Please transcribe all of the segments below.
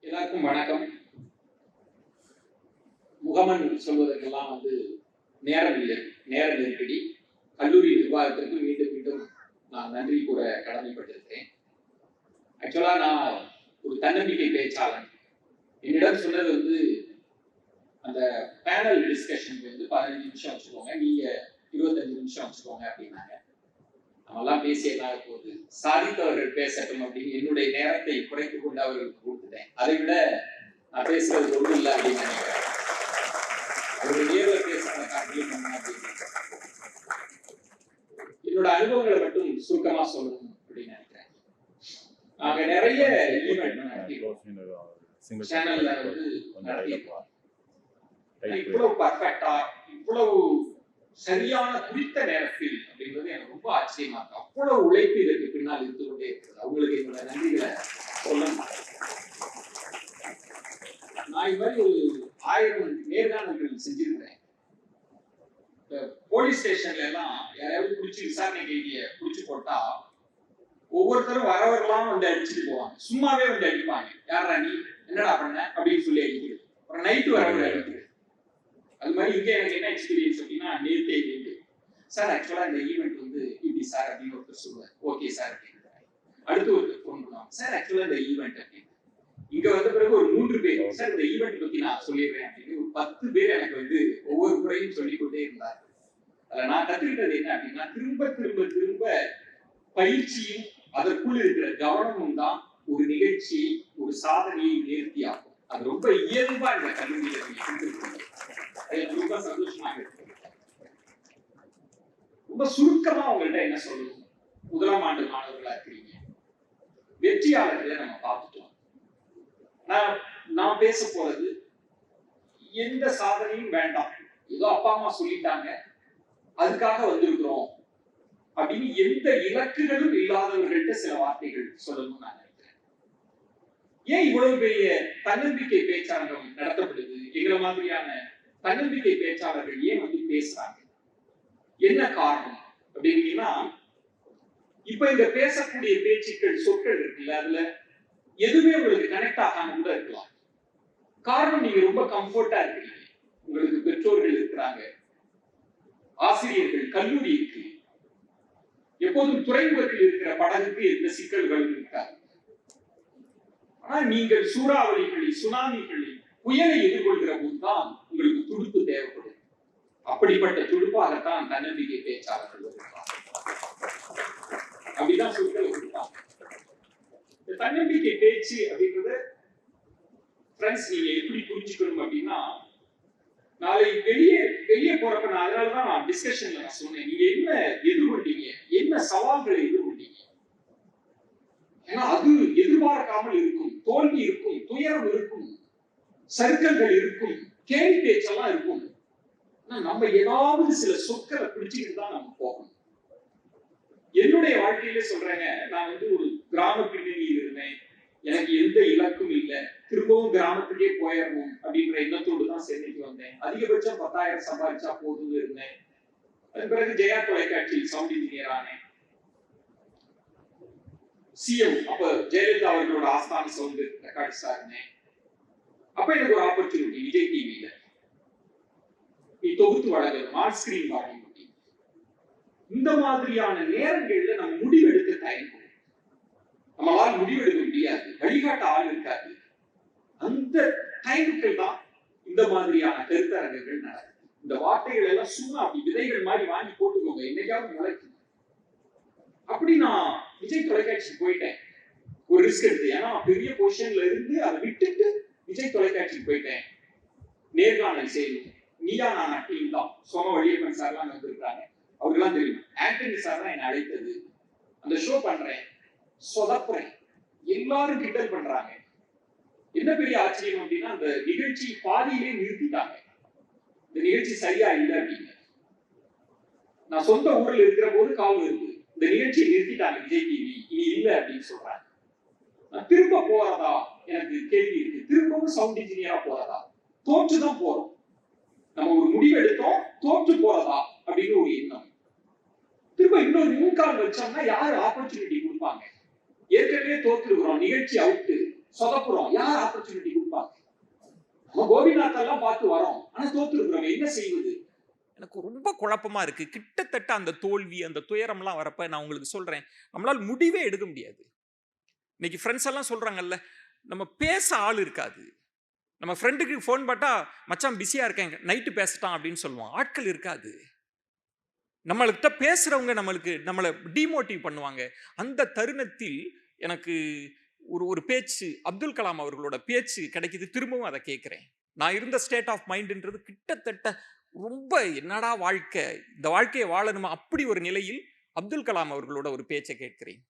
எல்லாருக்கும் வணக்கம். முகமன் சொல்வதற்கெல்லாம் நேரம் இல்லை, நேர நெருக்கடி. கல்லூரி நிர்வாகத்திற்கு மீண்டும் மீண்டும் நான் நன்றி கூற கடமைப்பட்டிருக்கிறேன். ஆக்சுவலா நான் ஒரு தன்னம்பிக்கை பேச்சாளன். என்னிடம் சொன்னது அந்த பேனல் டிஸ்கஷனுக்கு 15 நிமிஷம் வச்சுக்கோங்க, நீங்க 25 நிமிஷம் வச்சுக்கோங்க அப்படின்னாங்க. நம்மெல்லாம் பேசி எல்லாம் போகுது, சாதித்தவர்கள் பேசட்டும் அப்படின்னு என்னுடைய நேரத்தை குறைத்துக் கொண்டு அவர்களுக்கு கொடுத்துட்டேன். அதை விட நான் பேசுறது ஒன்றும் இல்லை அப்படின்னு நினைக்கிறேன். அவருடைய நேரில் பேசுறத என்னோட அனுபவங்களை மட்டும் சுருக்கமா சொல்லணும் அப்படின்னு நினைக்கிறேன். நாங்க நிறைய சேனல்ல நடத்திருக்கோம். இவ்வளவு பர்ஃபெக்டா, இவ்வளவு சரியான குறித்த நேரத்தில் அப்படின்றது எனக்கு ரொம்ப ஆச்சரியமா இருக்கு. அவ்வளவு உழைப்பு இதற்கு பின்னால் இருந்து கொண்டே இருக்கிறது. அவங்களுக்கு என்னோட நன்றிகளை சொல்லணும். நான் இது மாதிரி ஒரு 1000 நேர்காணல்கள் செஞ்சிருக்கிறேன். போலீஸ் ஸ்டேஷன்ல எல்லாம் யாராவது குடிச்சு விசாரணை கைதிய குடிச்சு போட்டா ஒவ்வொருத்தரும் வரவரெல்லாம் அடிச்சுட்டு போவாங்க. சும்மாவே அடிப்பாங்க. யாரா நீ என்னடா பண்ண அப்படின்னு சொல்லி அடிக்கிறது. அப்புறம் நைட்டு வரவங்க அடிக்கிறது. அது மாதிரி இங்கே எனக்கு என்ன எக்ஸ்பீரியன்ஸ் அப்படின்னா, நேர்த்தே சார் ஆக்சுவலா இந்த ஈவெண்ட் இப்படி சார் அப்படின்னு ஒருத்தர் சொல்லுவார். ஓகே சார் அப்படின்னு அடுத்து ஒருத்தர் ஃபோன் பண்ணுவாங்க. சார் ஆக்சுவலா இந்த ஈவெண்ட் அப்படின்னு இங்க வந்த பிறகு ஒரு 3 பேர் சார் இந்த ஈவெண்ட் பத்தி நான் சொல்லிடுறேன் அப்படின்னு ஒரு 10 பேர் எனக்கு ஒவ்வொரு முறையும் சொல்லிக்கொண்டே இருந்தார். நான் கத்துக்கிட்டது என்ன அப்படின்னா, திரும்ப திரும்ப திரும்ப பயிற்சியும் அதற்குள் இருக்கிற கவனமும் தான் ஒரு நிகழ்ச்சியை, ஒரு சாதனையை நேர்த்தியாகும். அது ரொம்ப இயல்பா இந்த கல்லூரியில ரொம்ப சந்தோஷமாக இருக்கு. ரொம்ப சுருக்கமா உங்கள்கிட்ட என்ன சொல்லணும், முதலாம் ஆண்டு மாணவர்களா இருக்கிறீங்க, வெற்றியாளர்களை நம்ம பார்த்துட்டோம். நான் பேச போறது எந்த சாதனையும் வேண்டாம், ஏதோ அப்பா அம்மா சொல்லிட்டாங்க அதுக்காக வந்திருக்கிறோம் அப்படின்னு எந்த இலக்குகளும் இல்லாதவர்கள்ட்ட சில வார்த்தைகள் சொல்லணும்னு நான் நினைக்கிறேன். ஏன் இவ்வளவு பெரிய தன்னம்பிக்கை பேச்சாளர்கள் நடத்தப்படுது? எங்களை மாதிரியான தன்னம்பிக்கை பேச்சாளர்கள் ஏன் பேசுறாங்க? என்ன காரணம் அப்படின்னா, இப்ப இந்த பேசக்கூடிய பேச்சுக்கள், சொற்கள் இருக்குல்ல, அதுல எதுவுமே உங்களுக்கு கனெக்ட் ஆகாம கூட இருக்கலாம். காரணம், நீங்க ரொம்ப கம்ஃபர்ட்டா இருக்கிறீங்க, உங்களுக்கு பெற்றோர்கள் இருக்கிறாங்க, ஆசிரியர்கள், கல்லூரி இருக்கு. எப்போதும் துறைமுகத்தில் இருக்கிற படகுக்கு எந்த சிக்கல்களும் இருக்காது. ஆனா நீங்கள் சூறாவளிகளை, சுனாமிகளை, புயலை எதிர்கொள்கிற போதுதான் உங்களுக்கு துடுப்பு தேவைப்படும். அப்படிப்பட்ட துடுப்பாகத்தான் தன்னம்பிக்கை பேச்சாளர்கள் வருகிறார். அப்படிதான் சொற்களை கொடுப்பாங்க. தன்னம்பிக்கை பேச்சு அப்படின்றத ஃப்ரெண்ட்ஸ் நீங்க எப்படி புரிஞ்சுக்கணும் அப்படின்னா, நாளை வெளியே போறப்ப நான் அதனாலதான் நான் டிஸ்கஷன்ல நான் சொன்னேன், நீங்க என்ன எதிர்கொண்டீங்க, என்ன சவால்களை எதிர்கொண்டீங்க. ஏன்னா அது எதிர்பார்க்காமல் இருக்கும், தோல்வி இருக்கும், துயரம் இருக்கும், சறுக்கல்கள் இருக்கும், கேள்வி பேச்செல்லாம் இருக்கும். நம்ம ஏதாவது சில சொற்களை பிடிச்சிட்டு தான் நம்ம போகணும். என்னுடைய வாழ்க்கையில சொல்றேங்க, நான் ஒரு கிராம பின்னணியில் இருந்தேன், எனக்கு எந்த இலக்கும் இல்லை, திரும்பவும் கிராமத்துக்கே போயிடணும் அப்படின்ற எண்ணத்தோடு தான் சென்னைக்கு வந்தேன். அதிகபட்சம் 10,000 சம்பாதிச்சா போதும் இருந்தேன். அதன் பிறகு ஜெயா தொலைக்காட்சியில் சவுண்ட் இன்ஜினியர் ஆனேன். சிஎம் அப்ப ஜெயலலிதா அவர்களோட ஆஸ்தான சவுண்ட் ரெக்கார்டிஸ்டா இருந்தேன். அப்ப எனக்கு ஒரு ஆப்பர்ச்சுனிட்டி, விஜய் டிவியில நீ தொகுத்து வழங்கணும், ஆன் ஸ்கிரீன் வாங்கணும். இந்த மாதிரியான நேரங்கள்ல நம்ம முடிவெடுக்க தயங்கும். நம்மளால் முடிவெடுக்க முடியாது, வழிகாட்ட ஆள் இருக்காது. அந்த டைமுக்கள் தான் இந்த மாதிரியான கருத்தரங்குகள் நடக்கும். இந்த வார்த்தைகள் எல்லாம் சும்மா அப்படி விதைகள் மாதிரி வாங்கி போட்டுக்கோங்க, என்னைக்காவது முளைக்கும். அப்படி நான் விஜய் தொலைக்காட்சி போயிட்டேன், ஒரு ரிஸ்க் எடுத்து. ஏன்னா பெரிய பொசிஷன்ல இருந்து அதை விட்டுட்டு விஜய் தொலைக்காட்சி போயிட்டேன். நேர்காணல் செய்யணும், நீயா நான் டீம் தான். சோம வழியப்பன் சார்லாம் வந்திருக்காங்க, அவருக்கெல்லாம் தெரியும். ஆண்டனி சார் தான் என்னை அழைத்தது. அந்த ஷோ பண்றேன், சொதப்புறேன், எல்லாரும் கிண்டல் பண்றாங்க. என்ன பெரிய ஆச்சரியம் அப்படின்னா, அந்த நிகழ்ச்சி பாதியிலே நிறுத்திட்டாங்க. இந்த நிகழ்ச்சி சரியா இல்லை அப்படின்னு. நான் சொந்த ஊரில் இருக்கிற போது கால் இருக்கு, இந்த நிகழ்ச்சியை நிறுத்திட்டாங்க விஜய் டிவி, இனி இல்லை அப்படின்னு சொல்றாங்க. நான் திரும்ப போறதா எனக்கு கேள்வி இருக்கு. திரும்பவும் சவுண்ட் இன்ஜினியரா போறதா? தோற்றுதான் போறோம். நம்ம ஒரு முடிவு எடுத்தோம், தோற்று போறதா அப்படின்னு ஒரு எண்ணம். திரும்ப இன்னொரு முன்கால் வச்சோம்னா யாரு ஆப்பர்ச்சுனிட்டி கொடுப்பாங்க? ஏற்கனவே தோற்றுக்கிறோம், நிகழ்ச்சி அவுட்டு, சொதப்புறோம். யார் ஆப்பர்ச்சுனிட்டி கொடுப்பாங்க? கோபிநாத் எல்லாம் பார்த்து வரோம், ஆனா தோத்துருக்கிறோம். என்ன செய்வது? எனக்கு ரொம்ப குழப்பமா இருக்கு. கிட்டத்தட்ட அந்த தோல்வி, அந்த துயரம்லாம் வரப்ப நான் உங்களுக்கு சொல்றேன், நம்மளால முடிவே எடுக்க முடியாது. இன்னைக்கு ஃப்ரெண்ட்ஸ் எல்லாம் சொல்றாங்கல்ல, நம்ம பேச ஆள் இருக்காது. நம்ம ஃப்ரெண்டுக்கு ஃபோன் பார்த்தா, மச்சான் பிஸியா இருக்கேன், நைட்டு பேசட்டான் அப்படின்னு சொல்லுவான். ஆட்கள் இருக்காது. நம்மள்கிட்ட பேசுறவங்க நம்மளை டிமோட்டிவ் பண்ணுவாங்க. அந்த தருணத்தில் எனக்கு ஒரு பேச்சு, அப்துல் கலாம் அவர்களோட பேச்சு கிடைக்குது. திரும்பவும் அதை கேட்கிறேன். நான் இருந்த ஸ்டேட் ஆஃப் மைண்ட்ன்றது கிட்டத்தட்ட ரொம்ப என்னடா வாழ்க்கை, இந்த வாழ்க்கையை வாழணுமா, அப்படி ஒரு நிலையில் அப்துல் கலாம் அவர்களோட ஒரு பேச்சை கேட்கிறேன்.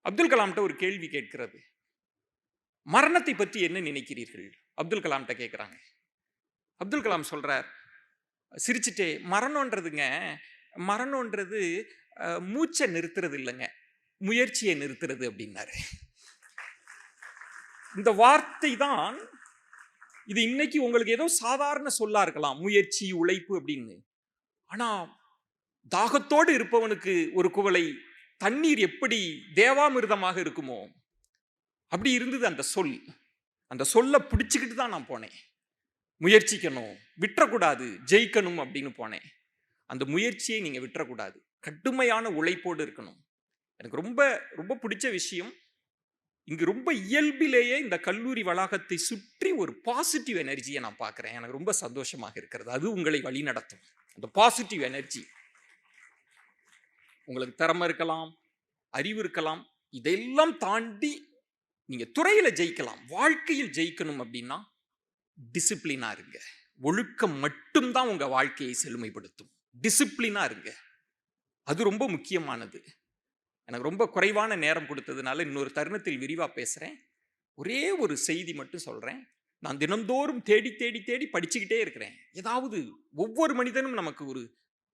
அப்துல் கலாம்கிட்ட ஒரு கேள்வி கேட்கிறது, மரணத்தை பற்றி என்ன நினைக்கிறீர்கள்? அப்துல் கலாம்கிட்ட கேட்குறாங்க. அப்துல் கலாம் சொல்றார் சிரிச்சுட்டே, மரணம்ன்றது மூச்சை நிறுத்துறது இல்லைங்க, முயற்சியை நிறுத்துறது அப்படின்னாரு. இந்த வார்த்தை தான், இது இன்னைக்கு உங்களுக்கு ஏதோ சாதாரண சொல்லா இருக்கலாம், முயற்சி, உழைப்பு அப்படின்னு. ஆனா தாகத்தோடு இருப்பவனுக்கு ஒரு குவளை தண்ணீர் எப்படி தேவாமிர்தமாக இருக்குமோ அப்படி இருந்தது அந்த சொல். அந்த சொல்ல பிடிச்சுக்கிட்டு தான் நான் போனேன். முயற்சிக்கணும், விட்டுறக்கூடாது, ஜெயிக்கணும் அப்படின்னு போனேன். அந்த முயற்சியை நீங்க விட்டுறக்கூடாது, கடுமையான உழைப்போடு இருக்கணும். எனக்கு ரொம்ப ரொம்ப பிடிச்ச விஷயம், இங்கு ரொம்ப இயல்பிலேயே இந்த கல்லூரி வளாகத்தை சுற்றி ஒரு பாசிட்டிவ் எனர்ஜியை நான் பார்க்கிறேன். எனக்கு ரொம்ப சந்தோஷமாக இருக்கிறது. அது உங்களை வழி நடத்தும். அந்த பாசிட்டிவ் எனர்ஜி. உங்களுக்கு திறமை இருக்கலாம், அறிவு இருக்கலாம், இதெல்லாம் தாண்டி நீங்க துறையில ஜெயிக்கலாம். வாழ்க்கையில் ஜெயிக்கணும் அப்படின்னா டிசிப்ளினா இருங்க. ஒழுக்கம் மட்டும்தான் உங்க வாழ்க்கையை செழுமைப்படுத்தும். டிசிப்ளினா இருங்க, அது ரொம்ப முக்கியமானது. எனக்கு ரொம்ப குறைவான நேரம் கொடுத்ததுனால இன்னொரு தருணத்தில் விரிவா பேசுறேன். ஒரே ஒரு செய்தி மட்டும் சொல்றேன். நான் தினந்தோறும் தேடி தேடி தேடி படிச்சுக்கிட்டே இருக்கிறேன். ஏதாவது ஒவ்வொரு மனிதனும் நமக்கு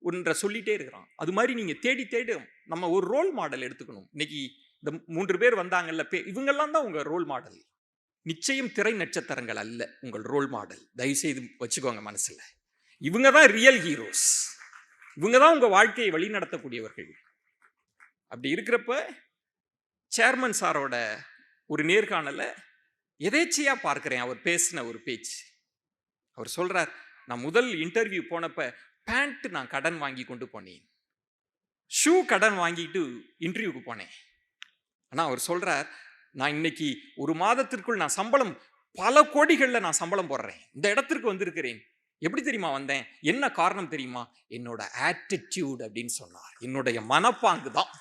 ஒன்றை சொல்லிட்டே இருக்கிறான். அது மாதிரி நீங்க தேடி தேடி நம்ம ஒரு ரோல் மாடல் எடுத்துக்கணும். இன்னைக்கு இந்த 3 பேர் வந்தாங்கல்ல, இவங்கெல்லாம் தான் உங்க ரோல் மாடல். நிச்சயம் திரை நட்சத்திரங்கள் அல்ல உங்கள் ரோல் மாடல். தயவுசெய்து வச்சுக்கோங்க மனசுல. இவங்க தான் ரியல் ஹீரோஸ். இவங்க தான் உங்க வாழ்க்கையை வழி நடத்தக்கூடியவர்கள். அப்படி இருக்கிறப்ப சேர்மன் சாரோட ஒரு நேர்காணல எதேச்சையா பார்க்கிறேன். அவர் பேசின ஒரு பேச்சு. அவர் சொல்றார், நான் முதல் இன்டர்வியூ போனப்ப பேண்ட் நான் கடன் வாங்கி கொண்டு போனேன், ஷூ கடன் வாங்கிட்டு இன்டர்வியூக்கு போனேன். ஆனா அவர் சொல்றார், நான் இன்னைக்கு ஒரு மாதத்திற்குள் நான் சம்பளம் பல கோடிகள்ல நான் சம்பளம் போடுறேன், இந்த இடத்திற்கு வந்திருக்கிறேன். எப்படி தெரியுமா வந்தேன்? என்ன காரணம் தெரியுமா? என்னோட ஆட்டிடியூட் அப்படின்னு சொன்னார். என்னுடைய மனப்பாங்கு தான்.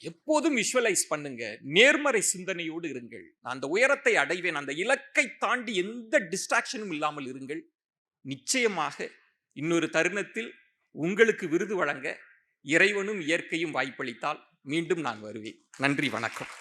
எப்போதும் விஷுவலைஸ் பண்ணுங்க, நேர்மறை சிந்தனையோடு இருங்கள். நான் அந்த உயரத்தை அடைவேன், அந்த இலக்கை தாண்டி எந்த டிஸ்ட்ராக்ஷனும் இல்லாமல் இருங்கள். நிச்சயமாக இன்னொரு தருணத்தில் உங்களுக்கு விருது வழங்க இறைவனும் இயற்கையும் வாய்ப்பளித்தால் மீண்டும் நான் வருவேன். நன்றி, வணக்கம்.